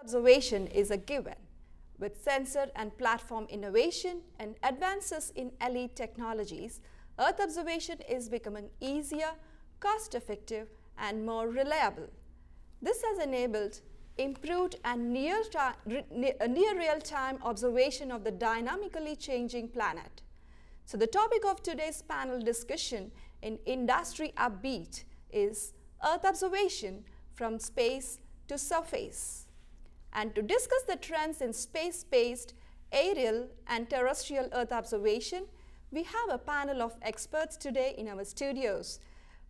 Observation is a given. With sensor and platform innovation and advances in elite technologies, Earth observation is becoming easier, cost-effective, and more reliable. This has enabled improved and near real-time observation of the dynamically changing planet. So the topic of today's panel discussion in Industry Upbeat is Earth observation from space to surface. And to discuss the trends in space-based, aerial and terrestrial Earth observation, we have a panel of experts today in our studios.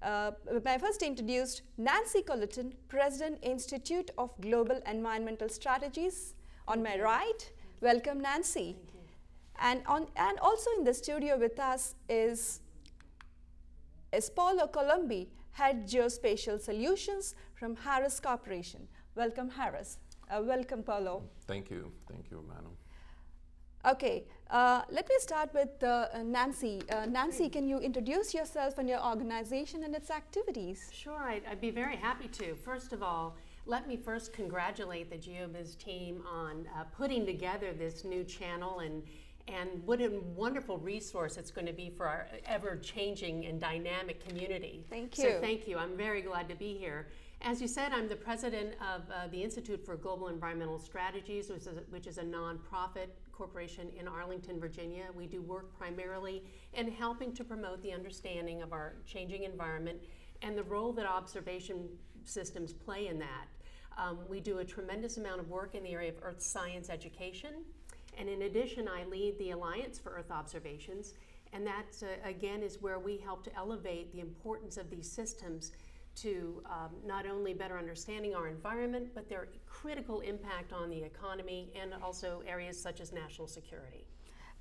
I first introduced Nancy Colleton, President, Institute of Global Environmental Strategies. On my right, welcome Nancy. And also in the studio with us is Paulo Colombi, Head Geospatial Solutions from Harris Corporation. Welcome Harris. Welcome Paulo. Thank you, Manu. Okay, let me start with Nancy. Nancy, can you introduce yourself and your organization and its activities? Sure, I'd be very happy to. First of all, let me first congratulate the GeoBiz team on putting together this new channel and what a wonderful resource it's going to be for our ever-changing and dynamic community. Thank you. So thank you. I'm very glad to be here. As you said, I'm the president of the Institute for Global Environmental Strategies, which is a nonprofit corporation in Arlington, Virginia. We do work primarily in helping to promote the understanding of our changing environment and the role that observation systems play in that. We do a tremendous amount of work in the area of earth science education. And in addition, I lead the Alliance for Earth Observations, and that, again, is where we help to elevate the importance of these systems to not only better understanding our environment, but their critical impact on the economy and also areas such as national security.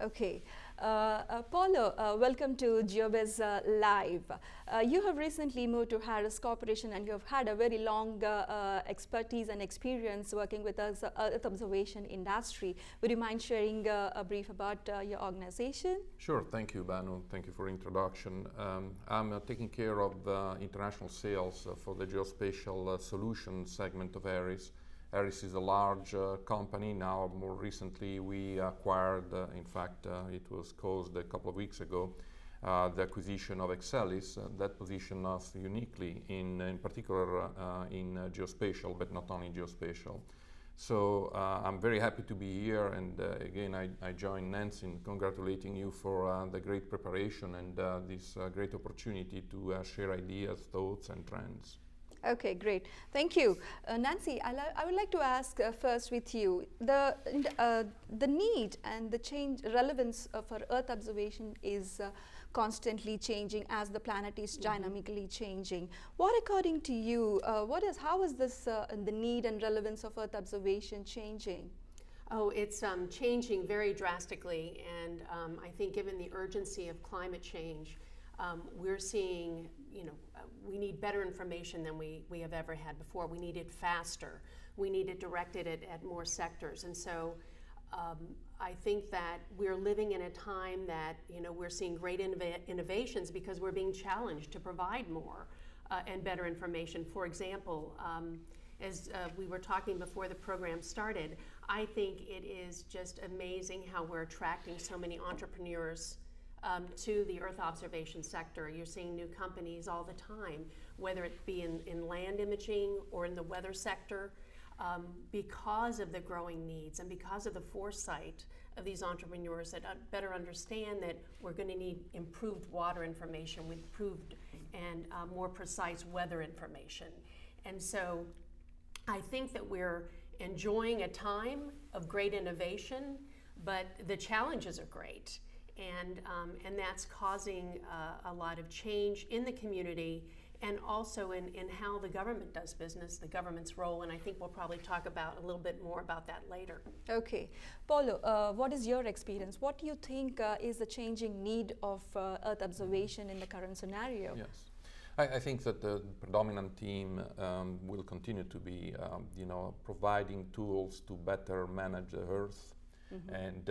Okay. Paulo, welcome to GeoBiz Live. You have recently moved to Harris Corporation and you have had a very long expertise and experience working with us, Earth observation industry. Would you mind sharing a brief about your organization? Sure, thank you, Banu. Thank you for the introduction. I'm taking care of international sales for the geospatial solutions segment of Harris. Harris is a large company. Now, more recently, we acquired, in fact, it was closed a couple of weeks ago, the acquisition of Excelis. That positioned us uniquely, in particular in geospatial, but not only geospatial. So I'm very happy to be here, and again, I join Nancy in congratulating you for the great preparation and this great opportunity to share ideas, thoughts, and trends. Okay, great. Thank you. Nancy, I would like to ask first with you, the need and the relevance for Earth observation is constantly changing as the planet is dynamically changing. What, according to you, how is this the need and relevance of Earth observation changing? Oh, it's changing very drastically, and I think given the urgency of climate change, we're seeing, we need better information than we have ever had before. We need it faster. We need it directed at more sectors. And so I think that we're living in a time that, we're seeing great innovations because we're being challenged to provide more and better information. For example, as we were talking before the program started, I think it is just amazing how we're attracting so many entrepreneurs to the Earth observation sector. You're seeing new companies all the time, whether it be in land imaging or in the weather sector, because of the growing needs and because of the foresight of these entrepreneurs that better understand that we're going to need improved water information, improved and more precise weather information. And so I think that we're enjoying a time of great innovation, but the challenges are great. And that's causing a lot of change in the community and also in how the government does business, the government's role, and I think we'll probably talk about a little bit more about that later. Okay. Paulo, what is your experience? What do you think is the changing need of Earth observation in the current scenario? Yes. I think that the predominant theme will continue to be, providing tools to better manage the Earth. Mm-hmm. And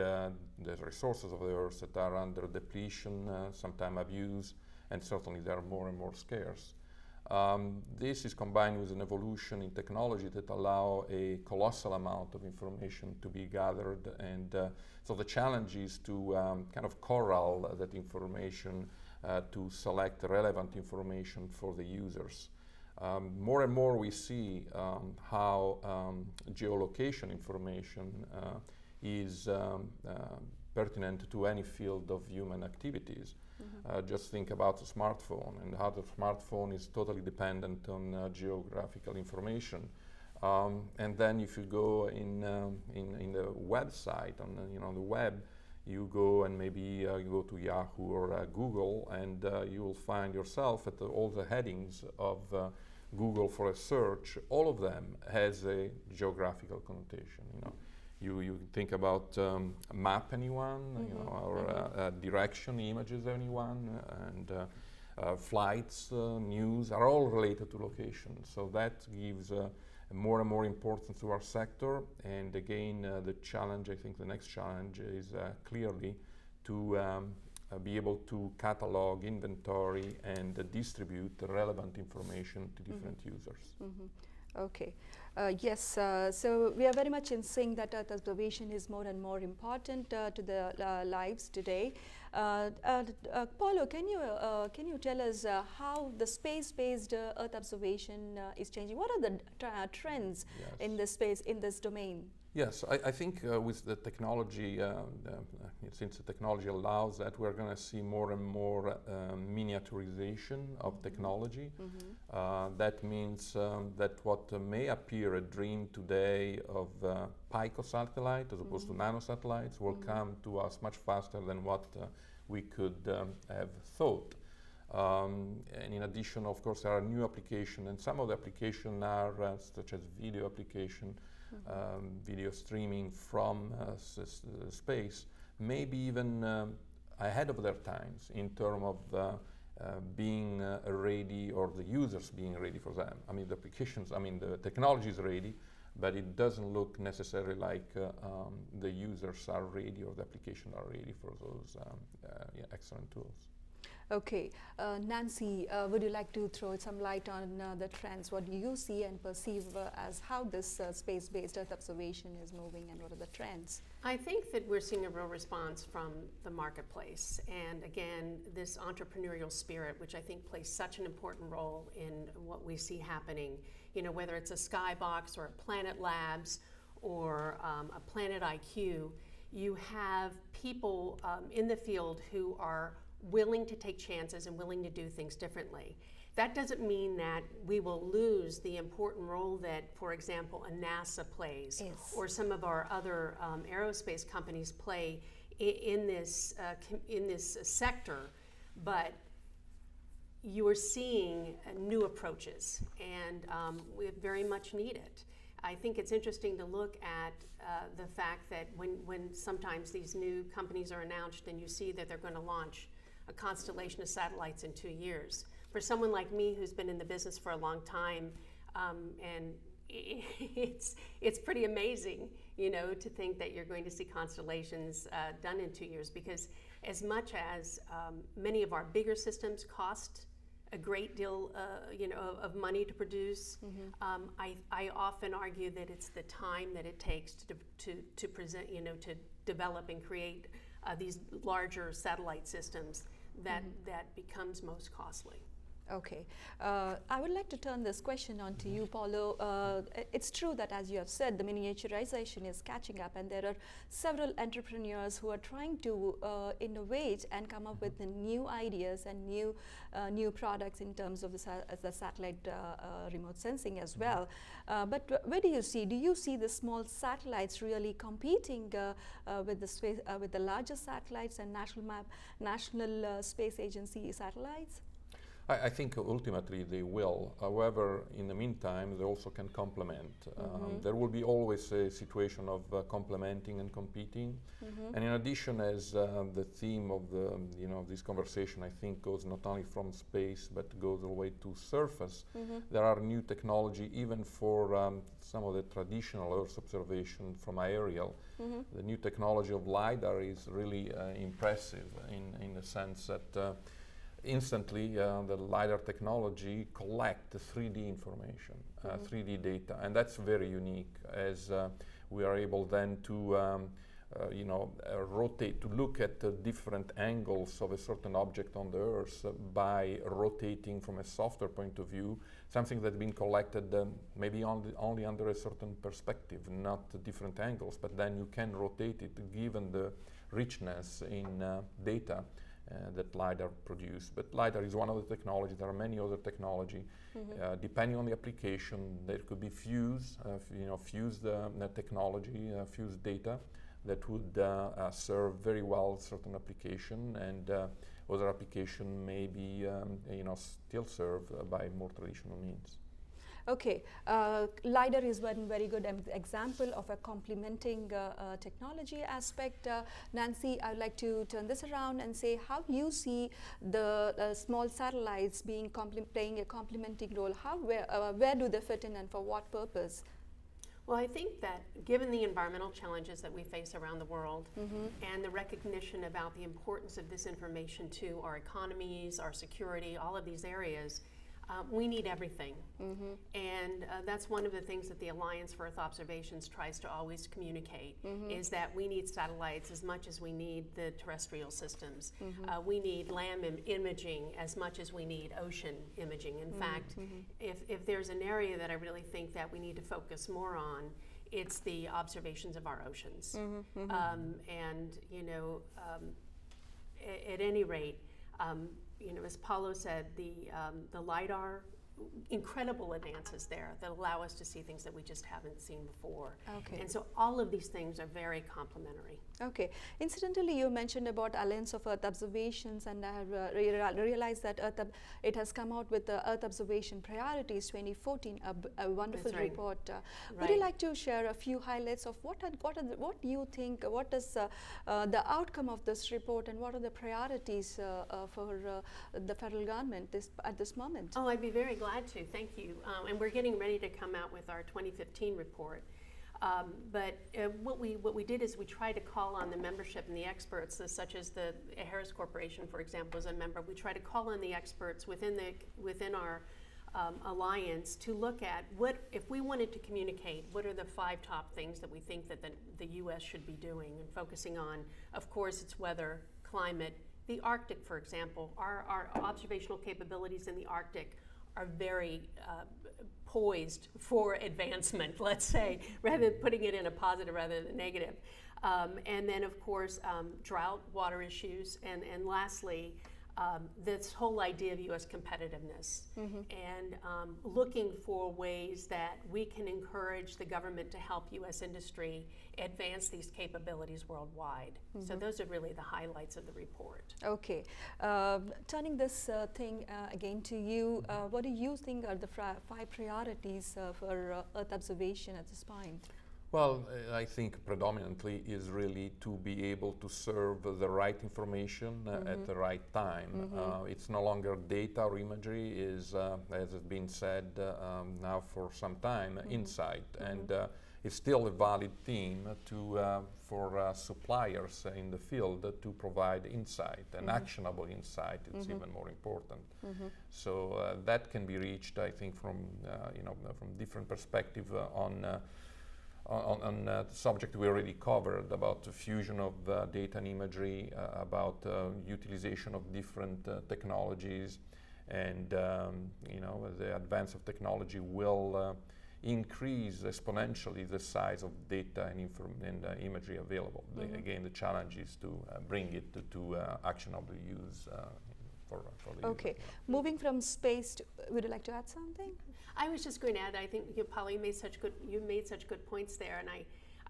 the resources of the Earth that are under depletion, sometimes abuse, and certainly they are more and more scarce. This is combined with an evolution in technology that allow a colossal amount of information to be gathered, and so the challenge is to kind of corral that information to select relevant information for the users. More and more we see how geolocation information is pertinent to any field of human activities. Just think about a smartphone and how the smartphone is totally dependent on geographical information. And then if you go in the website, on the web, you go and maybe you go to Yahoo or Google, and you will find yourself at all the headings of Google for a search. All of them has a geographical connotation. You think about map anyone, or direction images anyone, and flights, news are all related to location. So that gives more and more importance to our sector. And again, the challenge, I think the next challenge is clearly to be able to catalog, inventory, and distribute the relevant information to different users. Okay. Yes, so we are very much in sync that Earth observation is more and more important to the lives today. Paulo, can you tell us how the space-based Earth observation is changing? What are the trends in this space, in this domain? Yes, I think with the technology, since the technology allows that, we're going to see more and more miniaturization of technology. That means that what may appear a dream today of pico satellite as opposed to nanosatellites will come to us much faster than what we could have thought. And in addition, of course, there are new applications, and some of the applications are such as video application, video streaming from space, maybe even ahead of their times in terms of being ready, or the users being ready for them. I mean, the applications, the technology is ready, but it doesn't look necessarily like the users are ready or the applications are ready for those excellent tools. Okay, Nancy, would you like to throw some light on the trends? What do you see and perceive as how this space-based Earth observation is moving, and what are the trends? I think that we're seeing a real response from the marketplace, and again, this entrepreneurial spirit, which I think plays such an important role in what we see happening. Whether it's a Skybox or a Planet Labs or a Planet IQ, you have people in the field who are willing to take chances and willing to do things differently. That doesn't mean that we will lose the important role that, for example, a NASA plays, or some of our other aerospace companies play in this sector, but you are seeing new approaches, and we very much need it. I think it's interesting to look at the fact that when sometimes these new companies are announced and you see that they're going to launch a constellation of satellites in 2 years. For someone like me who's been in the business for a long time, and it's pretty amazing, to think that you're going to see constellations done in 2 years, because as much as many of our bigger systems cost a great deal of money to produce, I often argue that it's the time that it takes to present, to develop and create these larger satellite systems that becomes most costly. Okay. I would like to turn this question on to you, Paulo. It's true that, as you have said, the miniaturization is catching up, and there are several entrepreneurs who are trying to innovate and come up with the new ideas and new products in terms of the satellite remote sensing as well. But where do you see the small satellites really competing with the larger satellites and national space agency satellites? I think ultimately they will. However, in the meantime, they also can complement. There will be always a situation of complementing and competing. And in addition, as the theme of this conversation, I think, goes not only from space but goes all the way to surface. There are new technology even for some of the traditional Earth observation from aerial. The new technology of LiDAR is really impressive in the sense that instantly the LiDAR technology collect 3D information, 3D data, and that's very unique as we are able then to rotate, to look at the different angles of a certain object on the Earth by rotating from a software point of view, something that's been collected maybe only under a certain perspective, not different angles, but then you can rotate it given the richness in data that LiDAR produce. But LiDAR is one of the technologies. There are many other technology. Depending on the application, there could be fused technology, fused data that would serve very well certain application, and other application may be still served by more traditional means. Okay, LiDAR is one very good example of a complementing technology aspect. Nancy, I would like to turn this around and say how you see the small satellites being playing a complementing role. Where do they fit in and for what purpose? Well, I think that given the environmental challenges that we face around the world and the recognition about the importance of this information to our economies, our security, all of these areas, we need everything. And that's one of the things that the Alliance for Earth Observations tries to always communicate, is that we need satellites as much as we need the terrestrial systems. We need land imaging as much as we need ocean imaging. In fact, if there's an area that I really think that we need to focus more on, it's the observations of our oceans. At any rate, as Paulo said, the LiDAR, incredible advances there that allow us to see things that we just haven't seen before. Okay. And so all of these things are very complementary. Okay. Incidentally, you mentioned about Alliance of Earth Observations, and I have realized that it has come out with the Earth Observation Priorities 2014, a wonderful report. Would you like to share a few highlights of what do you think, what is the outcome of this report, and what are the priorities for the federal government at this moment? Oh, I'd be very glad to. Thank you. And we're getting ready to come out with our 2015 report. But what we did is we tried to call on the membership and the experts, such as the Harris Corporation, for example, is a member. We try to call on the experts within our alliance to look at if we wanted to communicate, what are the 5 top things that we think that the U.S. should be doing and focusing on. Of course, it's weather, climate, the Arctic, for example. Our observational capabilities in the Arctic are very poised for advancement, let's say, rather than putting it in a positive rather than negative. And then, of course, drought, water issues, and lastly, this whole idea of U.S. competitiveness and looking for ways that we can encourage the government to help U.S. industry advance these capabilities worldwide. So those are really the highlights of the report. Okay. Turning this thing again to you, what do you think are the 5 priorities for Earth observation at this point? Well, I think predominantly is really to be able to serve the right information at the right time. It's no longer data or imagery, as has been said now for some time, insight. And it's still a valid theme for suppliers in the field to provide insight, and actionable insight. It's even more important. So that can be reached, I think, from different perspective on the subject we already covered about the fusion of data and imagery, about utilization of different technologies, and the advance of technology will increase exponentially the size of data and imagery available. Again, the challenge is to bring it to actionable use for the Okay, user. moving from space, would you like to add something? I was just going to add, I think, Paula, you made such good points there, and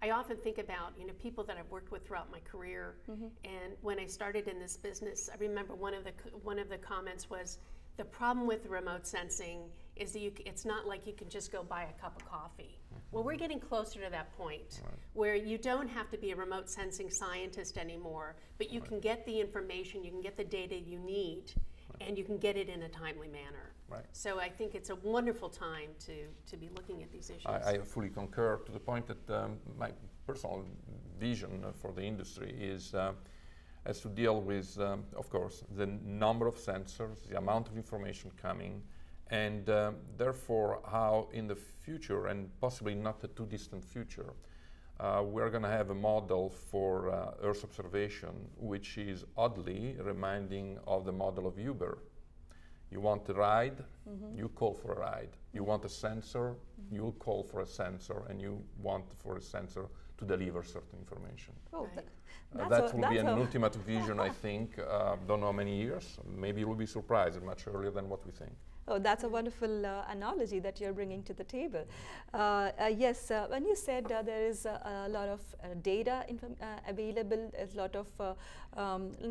I often think about people that I've worked with throughout my career, and when I started in this business, I remember one of the comments was, the problem with remote sensing is that it's not like you can just go buy a cup of coffee. Well, we're getting closer to that point where you don't have to be a remote sensing scientist anymore, but you can get the information, you can get the data you need, and you can get it in a timely manner. Right. So I think it's a wonderful time to be looking at these issues. I fully concur, to the point that my personal vision for the industry is has to deal with, of course, the number of sensors, the amount of information coming, and therefore how in the future, and possibly not a too distant future, we're going to have a model for Earth observation, which is oddly reminding of the model of Uber. You want a ride, you call for a ride. You want a sensor, you'll call for a sensor, and you want for a sensor to deliver certain information. Oh, Right. That will be an ultimate vision, I think. Don't know how many years. Maybe we'll be surprised much earlier than what we think. Oh, that's a wonderful analogy that you're bringing to the table. Yes, when you said there is a lot of data available, a lot of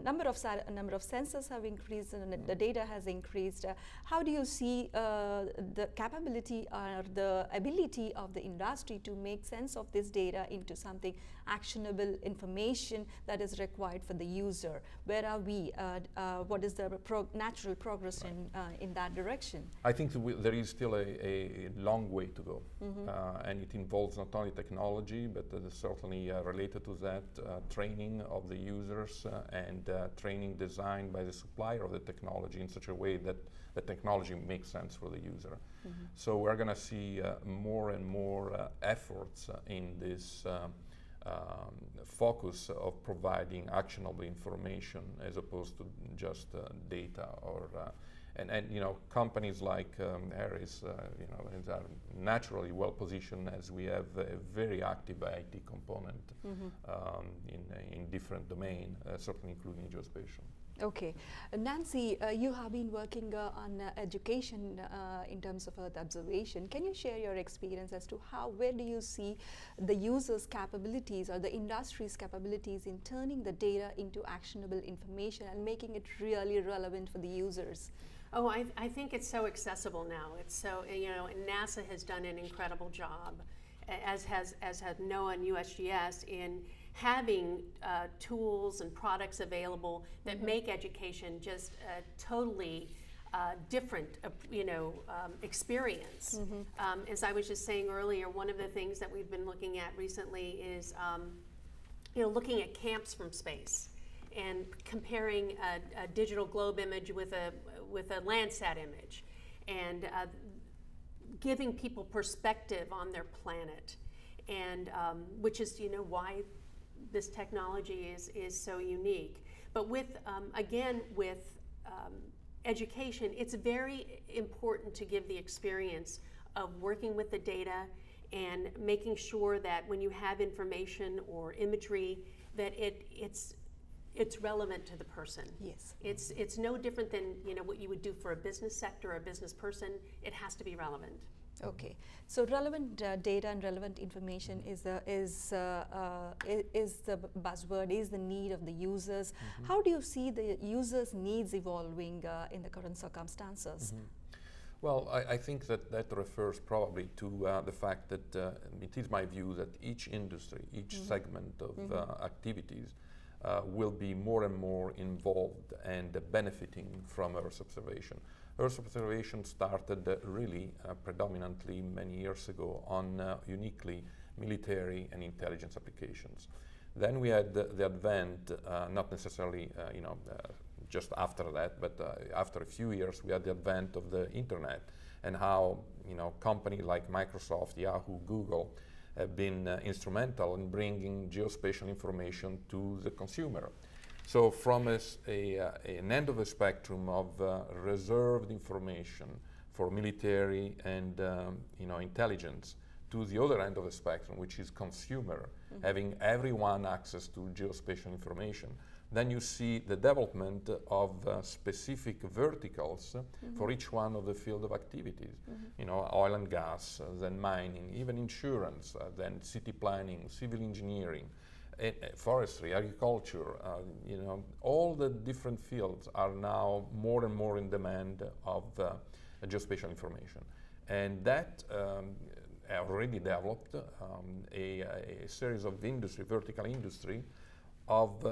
number of sensors have increased, and the data has increased. How do you see the capability or the ability of the industry to make sense of this data into something actionable information that is required for the user? Where are we? What is the natural progress in that direction? I think there is still a long way to go, and it involves not only technology, but certainly related to that, training of the users and training designed by the supplier of the technology in such a way that the technology makes sense for the user. So we're going to see more and more efforts in this focus of providing actionable information as opposed to just data or and you know, companies like Harris, you know, are naturally well positioned as we have a very active IT component in different domains, certainly including geospatial. Okay. Nancy, you have been working on education in terms of Earth observation. Can you share your experience as to where do you see the users' capabilities or the industry's capabilities in turning the data into actionable information and making it really relevant for the users? Oh, I think it's so accessible now. It's so, you know, and NASA has done an incredible job, as has NOAA and USGS, in having tools and products available that make education just a totally different, experience. As I was just saying earlier, one of the things that we've been looking at recently is, looking at camps from space and comparing a digital globe image with a Landsat image, and giving people perspective on their planet, and which is why this technology is so unique. But with education, it's very important to give the experience of working with the data and making sure that when you have information or imagery, that it's relevant to the person. Yes. It's no different than what you would do for a business sector or a business person. It has to be relevant. Okay, so relevant data and relevant information is the buzzword, is the need of the users. How do you see the users' needs evolving in the current circumstances? Well, I think that refers probably to the fact that it is my view that each industry, each segment of activities will be more and more involved and benefiting from Earth observation. Earth observation started really predominantly many years ago on uniquely military and intelligence applications. Then we had the advent, not necessarily just after that, but after a few years we had the advent of the internet, and how companies like Microsoft, Yahoo, Google have been instrumental in bringing geospatial information to the consumer. So from an end of the spectrum of reserved information for military and intelligence, to the other end of the spectrum, which is consumer, having everyone access to geospatial information, then you see the development of specific verticals for each one of the field of activities. Oil and gas, then mining, even insurance, then city planning, civil engineering, forestry, agriculture, all the different fields are now more and more in demand of geospatial information. And that already developed a series of vertical industry of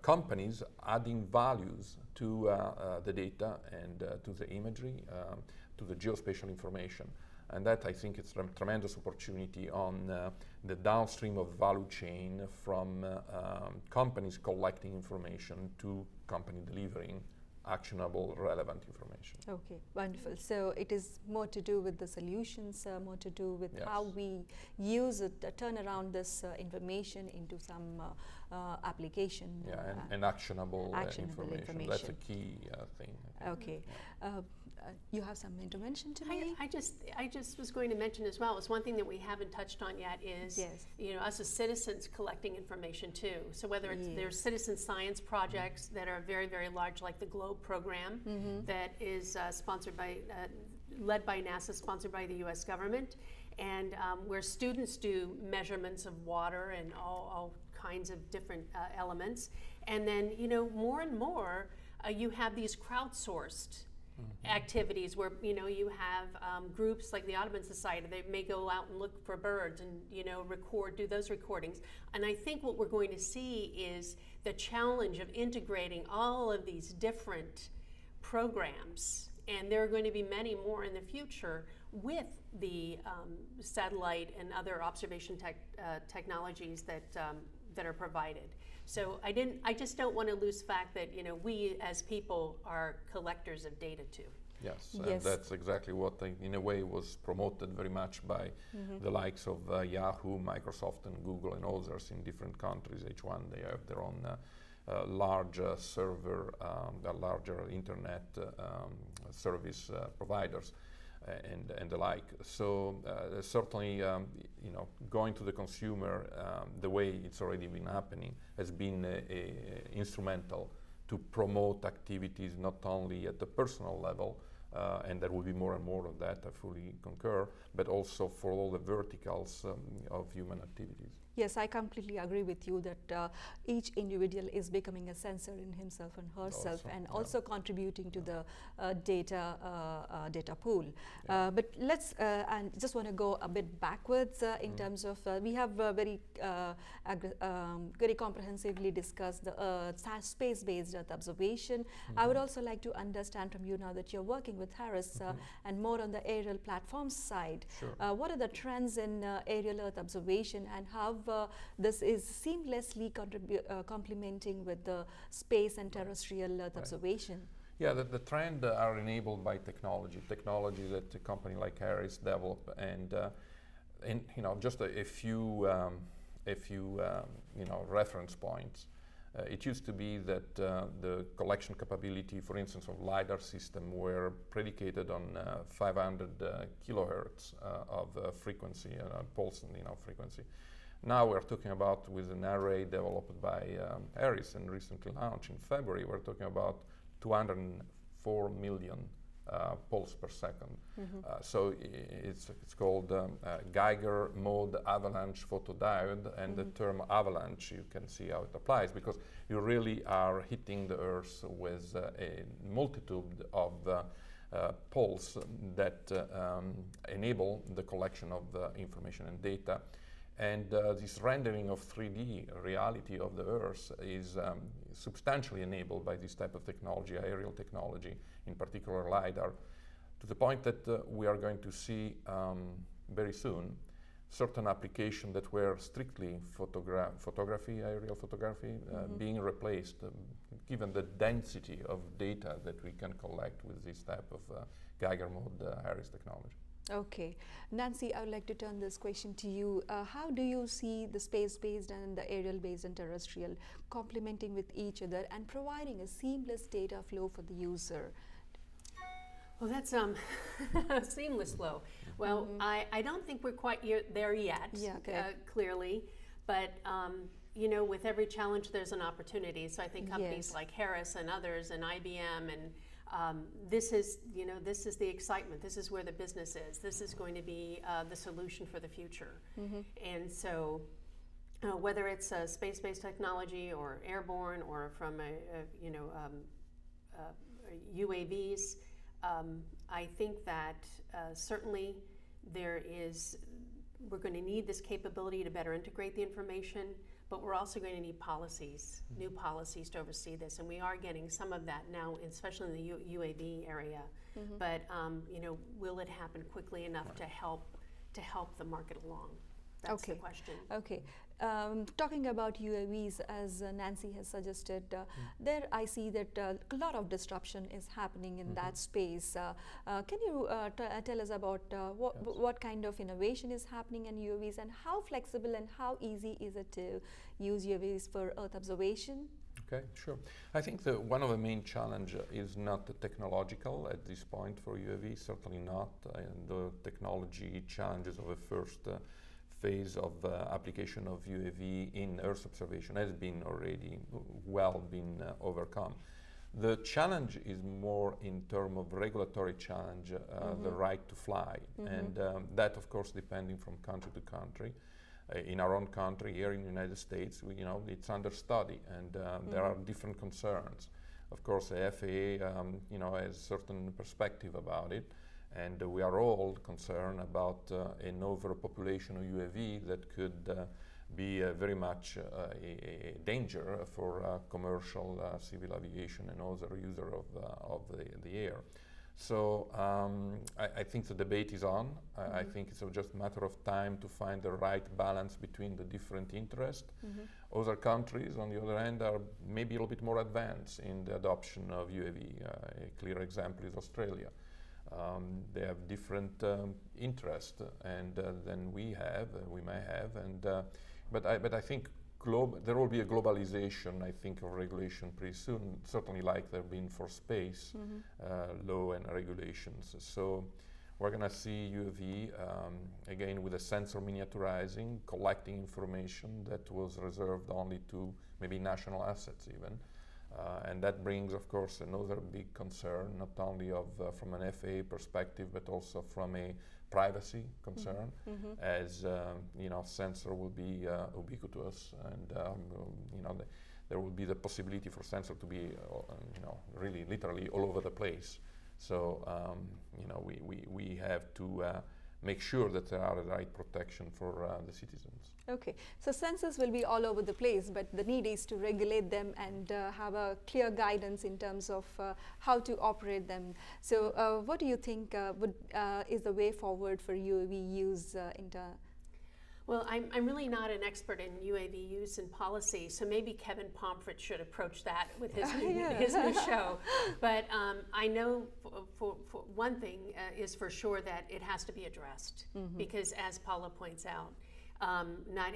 companies adding values to the data and to the imagery, to the geospatial information. And that, I think, it's a tremendous opportunity on the downstream of value chain from companies collecting information to company delivering actionable, relevant information. Okay, wonderful. So it is more to do with the solutions, more to do with Yes. how we use it, turn around this information into some application. And actionable, actionable information. That's a key thing. Okay. Yeah. You have some intervention to me? I just was going to mention as well, it's one thing that we haven't touched on yet is, Yes. us as citizens collecting information too. So whether it's there's citizen science projects that are very, very large, like the GLOBE program that is sponsored by, led by NASA, sponsored by the US government, and where students do measurements of water and all kinds of different elements. And then, more and more, you have these crowdsourced activities where you have groups like the Audubon Society. They may go out and look for birds and do those recordings. And I think what we're going to see is the challenge of integrating all of these different programs, and there are going to be many more in the future with the satellite and other observation technologies that are provided. So I just don't want to lose fact that we as people are collectors of data too. Yes, and that's exactly what in a way was promoted very much by the likes of Yahoo, Microsoft, and Google, and others in different countries. Each one, they have their own large server, larger internet service providers. And the like. So certainly, going to the consumer the way it's already been happening has been instrumental to promote activities not only at the personal level, and there will be more and more of that, I fully concur, but also for all the verticals of human activities. Yes, I completely agree with you that each individual is becoming a sensor in himself and herself, and also contributing to the data pool. But let's, and just want to go a bit backwards in terms of, we have very comprehensively discussed the space-based Earth observation. I would also like to understand from you now that you're working with Harris and more on the aerial platforms side. Sure. What are the trends in aerial Earth observation, and how this is seamlessly complementing with the space and terrestrial Earth observation? Yeah, the trend are enabled by technology that a company like Harris develop, and just a few reference points. It used to be that the collection capability, for instance, of LiDAR system were predicated on 500 kilohertz of frequency, pulse, frequency. Now we're talking about, with an array developed by Harris and recently launched in February, we're talking about 204 million pulse per second. So it's called Geiger mode avalanche photodiode, and the term avalanche, you can see how it applies, because you really are hitting the Earth with a multitude of pulse that enable the collection of information and data. And this rendering of 3D reality of the Earth is substantially enabled by this type of technology, aerial technology, in particular LiDAR, to the point that we are going to see very soon certain applications that were strictly photography, aerial photography, being replaced, given the density of data that we can collect with this type of Geiger mode Harris technology. Okay. Nancy, I would like to turn this question to you. How do you see the space-based and the aerial-based and terrestrial complementing with each other and providing a seamless data flow for the user? Well, that's seamless flow. Well, I don't think we're quite there yet, clearly. But, with every challenge, there's an opportunity. So I think companies like Harris and others and IBM and this is the excitement. This is where the business is. This is going to be the solution for the future. And so, whether it's a space-based technology or airborne or from UAVs, I think that certainly we're going to need this capability to better integrate the information. but we're also going to need policies, new policies to oversee this, and we are getting some of that now, especially in the UAV area. But will it happen quickly enough to help the market along? That's the question. Okay. Talking about UAVs, as Nancy has suggested, there I see that a lot of disruption is happening in that space. Can you tell us about what kind of innovation is happening in UAVs, and how flexible and how easy is it to use UAVs for Earth observation? Okay, sure. I think one of the main challenge is not the technological at this point for UAV, certainly not. The technology challenges of the first phase of application of UAV in Earth observation has been already been overcome. The challenge is more in terms of regulatory challenge, the right to fly, and that of course depending from country to country. In our own country, here in the United States, it's under study, and there are different concerns. Of course, the FAA, has certain perspective about it, and we are all concerned about an overpopulation of UAV that could be very much a danger for commercial civil aviation and other user of the air. So I think the debate is on. I think it's just a matter of time to find the right balance between the different interests. Other countries, on the other hand, are maybe a little bit more advanced in the adoption of UAV. A clear example is Australia. They have different interests than we may have, but I think there will be a globalization, I think, of regulation pretty soon, certainly like there have been for space law and regulations. So we're going to see UAV, again, with a sensor miniaturizing, collecting information that was reserved only to maybe national assets even. And that brings, of course, another big concern, not only from an FAA perspective, but also from a privacy concern, as sensor will be ubiquitous, and there will be the possibility for sensor to be, really literally all over the place. So we have to make sure that there are the right protection for the citizens. Okay, so sensors will be all over the place, but the need is to regulate them and have a clear guidance in terms of how to operate them. So what do you think is the way forward for UAV use Well, I'm really not an expert in UAV use and policy, so maybe Kevin Pomfret should approach that with his new show. But I know for one thing is for sure that it has to be addressed, because as Paula points out,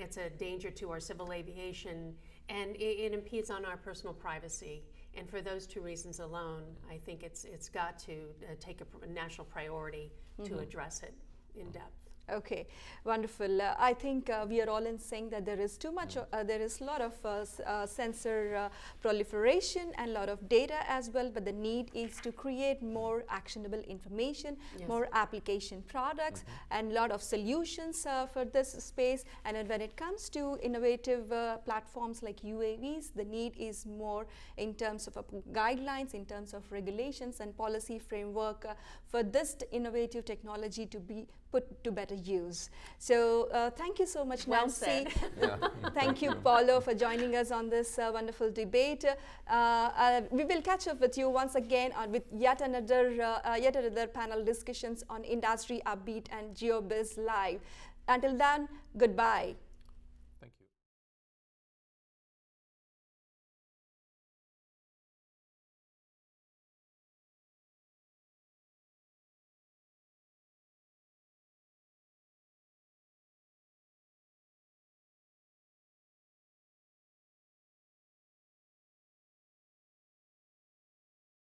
it's a danger to our civil aviation, and it impedes on our personal privacy. And for those two reasons alone, I think it's got to take a national priority to address it in depth. Okay, wonderful. I think we are all in sync that there is too much, there is a lot of sensor proliferation and a lot of data as well, but the need is to create more actionable information, more application products, and a lot of solutions for this space. And when it comes to innovative platforms like UAVs, the need is more in terms of guidelines, in terms of regulations and policy framework for this innovative technology to be put to better use. So thank you so much, Nancy. Thank you, Paulo, for joining us on this wonderful debate. We will catch up with you once again with yet another panel discussions on Industry Upbeat and GeoBiz Live. Until then, goodbye.